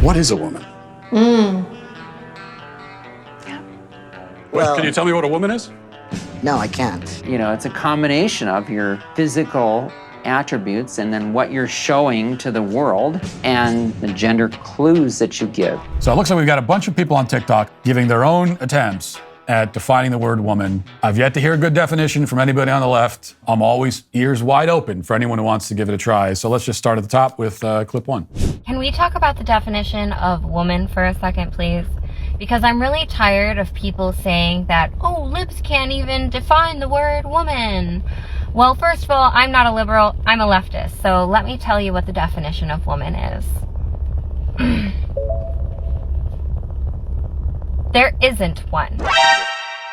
What is a woman? Well, Can you tell me what a woman is? no, I can't. You know, it's a combination of your physical attributes and then what you're showing to the world and the gender clues that you give. So it looks like we've got a bunch of people on TikTok giving their own attempts at defining the word woman. I've yet to hear a good definition from anybody on the left. I'm always ears wide open for anyone who wants to give it a try. So let's just start at the top with clip 1. Can we talk about the definition of woman for a second, please? Because I'm really tired of people saying that, oh, libs can't even define the word woman. Well, first of all, I'm not a liberal, I'm a leftist. So let me tell you what the definition of woman is. There isn't one.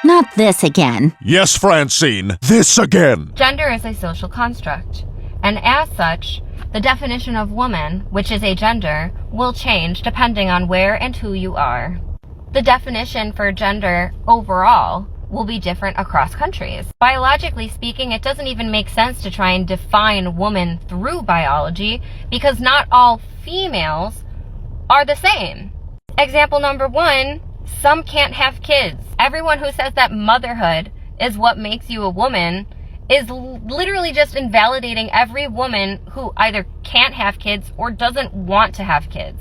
Not this again. Yes, Francine, this again. Gender is a social construct. And as such, the definition of woman, which is a gender, will change depending on where and who you are. The definition for gender overall will be different across countries. Biologically speaking, it doesn't even make sense to try and define woman through biology because not all females are the same. Example number 1, some can't have kids. Everyone who says that motherhood is what makes you a woman is literally just invalidating every woman who either can't have kids or doesn't want to have kids.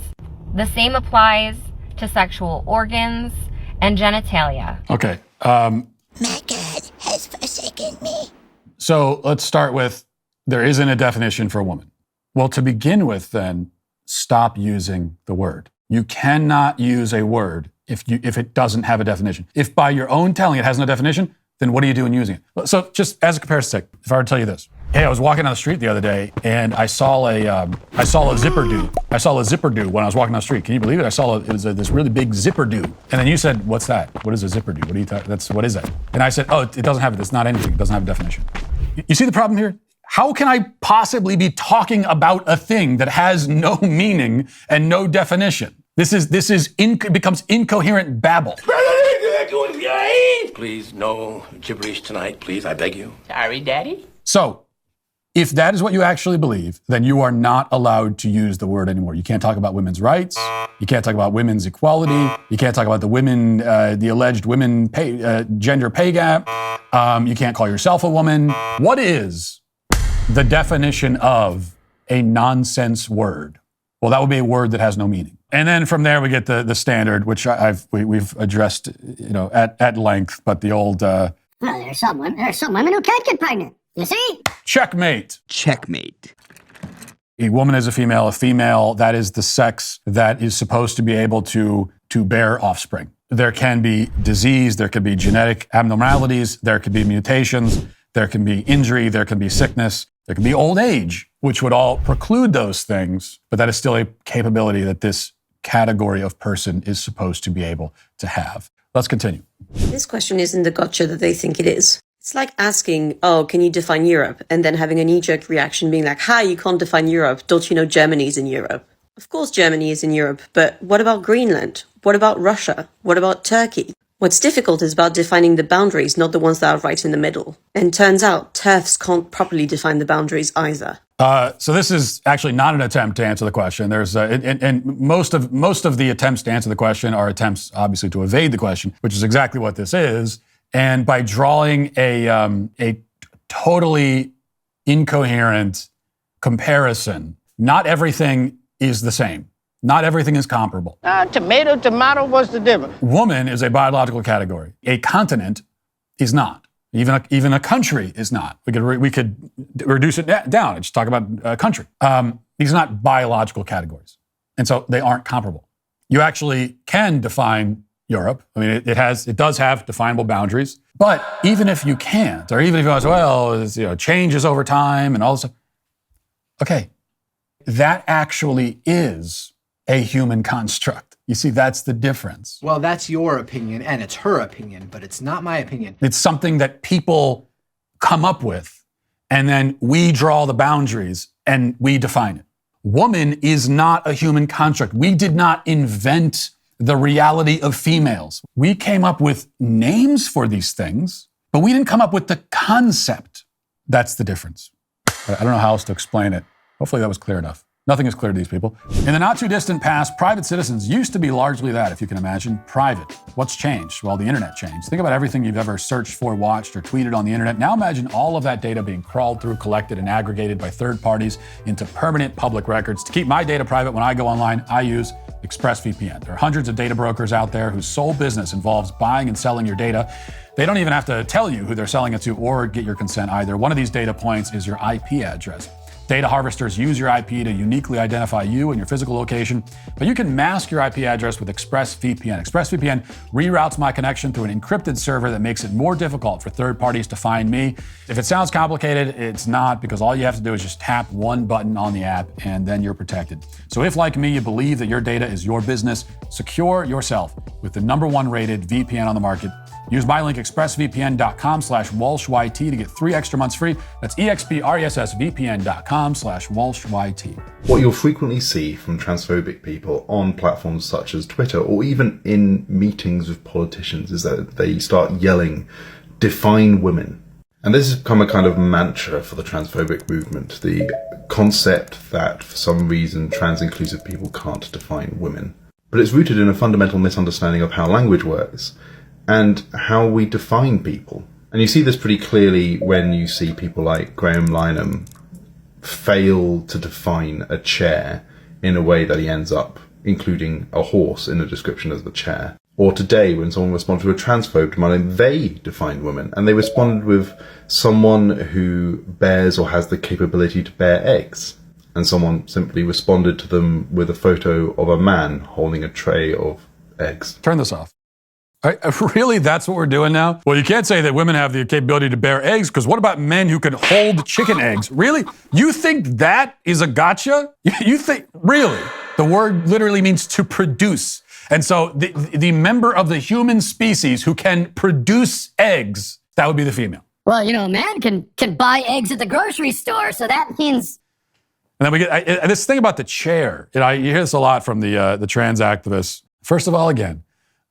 The same applies to sexual organs and genitalia. Okay. My God has forsaken me. So let's start with there isn't a definition for a woman. Well, to begin with, then, stop using the word. You cannot use a word if it doesn't have a definition. If by your own telling it has no definition, then what are you doing using it? So just as a comparison, if I were to tell you this. Hey, I was walking down the street the other day and I saw a zipper do. I saw a zipper do when I was walking down the street. Can you believe it? It was this really big zipper do. And then you said, "What's that? What is a zipper do? What is that?" And I said, "Oh, it doesn't have it. It's not anything. It doesn't have a definition." You see the problem here? How can I possibly be talking about a thing that has no meaning and no definition? It becomes incoherent babble. Please, no gibberish tonight, please, I beg you. Sorry, Daddy. So, if that is what you actually believe, then you are not allowed to use the word anymore. You can't talk about women's rights. You can't talk about women's equality. You can't talk about the alleged women gender pay gap. You can't call yourself a woman. What is the definition of a nonsense word? Well, that would be a word that has no meaning. And then from there we get the standard, which we've addressed, at length. But the old Well, there's some women who can't get pregnant. You see? checkmate. Checkmate. A woman is a female, that is the sex that is supposed to be able to bear offspring. There can be disease, there can be genetic abnormalities, there can be mutations, there can be injury, there can be sickness, there can be old age, which would all preclude those things, but that is still a capability that this category of person is supposed to be able to have. Let's continue. This question isn't the gotcha that they think it is. It's like asking, oh, can you define Europe? And then having a knee-jerk reaction being like, hi, you can't define Europe. Don't you know Germany's in Europe? Of course Germany is in Europe, but what about Greenland? What about Russia? What about Turkey? What's difficult is about defining the boundaries, not the ones that are right in the middle. And turns out, TERFs can't properly define the boundaries either. So this is actually not an attempt to answer the question. There's and most of the attempts to answer the question are attempts, obviously, to evade the question, which is exactly what this is. And by drawing a totally incoherent comparison, not everything is the same. Not everything is comparable. Tomato, what's the difference? Woman is a biological category. A continent is not. Even a country is not. We could reduce it down and just talk about a country. These are not biological categories. And so they aren't comparable. You actually can define Europe. I mean, it does have definable boundaries. But even if you can't, or even if you say, well, it changes over time and all this stuff. Okay, that actually is a human construct. You see, that's the difference. Well, that's your opinion, and it's her opinion, but it's not my opinion. It's something that people come up with, and then we draw the boundaries, and we define it. Woman is not a human construct. We did not invent the reality of females. We came up with names for these things, but we didn't come up with the concept. That's the difference. I don't know how else to explain it. Hopefully that was clear enough. Nothing is clear to these people. In the not too distant past, private citizens used to be largely that, if you can imagine, private. What's changed? Well, the internet changed. Think about everything you've ever searched for, watched, or tweeted on the internet. Now imagine all of that data being crawled through, collected, and aggregated by third parties into permanent public records. To keep my data private when I go online, I use ExpressVPN. There are hundreds of data brokers out there whose sole business involves buying and selling your data. They don't even have to tell you who they're selling it to or get your consent either. One of these data points is your IP address. Data harvesters use your IP to uniquely identify you and your physical location, but you can mask your IP address with ExpressVPN. ExpressVPN reroutes my connection through an encrypted server that makes it more difficult for third parties to find me. If it sounds complicated, it's not, because all you have to do is just tap one button on the app and then you're protected. So if, like me, you believe that your data is your business, secure yourself with the #1 rated VPN on the market. Use my link expressvpn.com/WalshYT to get 3 extra months free. That's expressvpn.com/WalshYT. What you'll frequently see from transphobic people on platforms such as Twitter, or even in meetings with politicians, is that they start yelling, "Define women." And this has become a kind of mantra for the transphobic movement, the concept that for some reason trans-inclusive people can't define women. But it's rooted in a fundamental misunderstanding of how language works and how we define people. And you see this pretty clearly when you see people like Graham Lynham fail to define a chair in a way that he ends up including a horse in the description of the chair. Or today, when someone responded to a transphobe demanding they define women, and they responded with someone who bears or has the capability to bear eggs. And someone simply responded to them with a photo of a man holding a tray of eggs. Turn this off. Really, that's what we're doing now? Well, you can't say that women have the capability to bear eggs, because what about men who can hold chicken eggs? Really? You think that is a gotcha? You think, really? The word literally means to produce. And so the member of the human species who can produce eggs, that would be the female. Well, a man can buy eggs at the grocery store, so that means... And then we get this thing about the chair. You hear this a lot from the trans activists. First of all, again,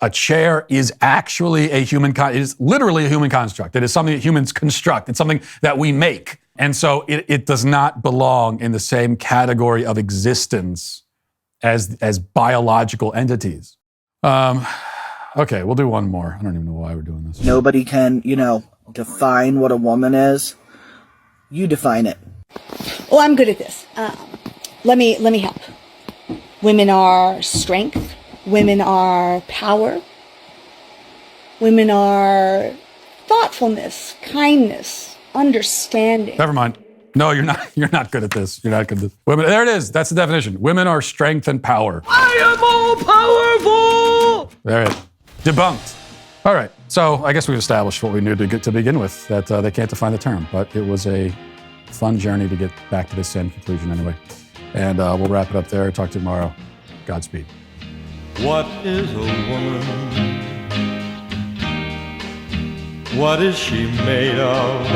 a chair is actually it is literally a human construct. It is something that humans construct. It's something that we make. And so it does not belong in the same category of existence as biological entities. Okay, we'll do one more. I don't even know why we're doing this. Nobody can, define what a woman is. You define it. Oh, I'm good at this. Let me help. Women are strength. Women are power. Women are thoughtfulness, kindness, understanding. Never mind. No, you're not. You're not good at this. You're not good at this. Women. There it is. That's the definition. Women are strength and power. I am all powerful. There it. Debunked. All right. So I guess we've established what we knew to begin with, that they can't define the term, but it was a fun journey to get back to this end conclusion anyway. And we'll wrap it up there. Talk to you tomorrow. Godspeed. What is a woman? What is she made of?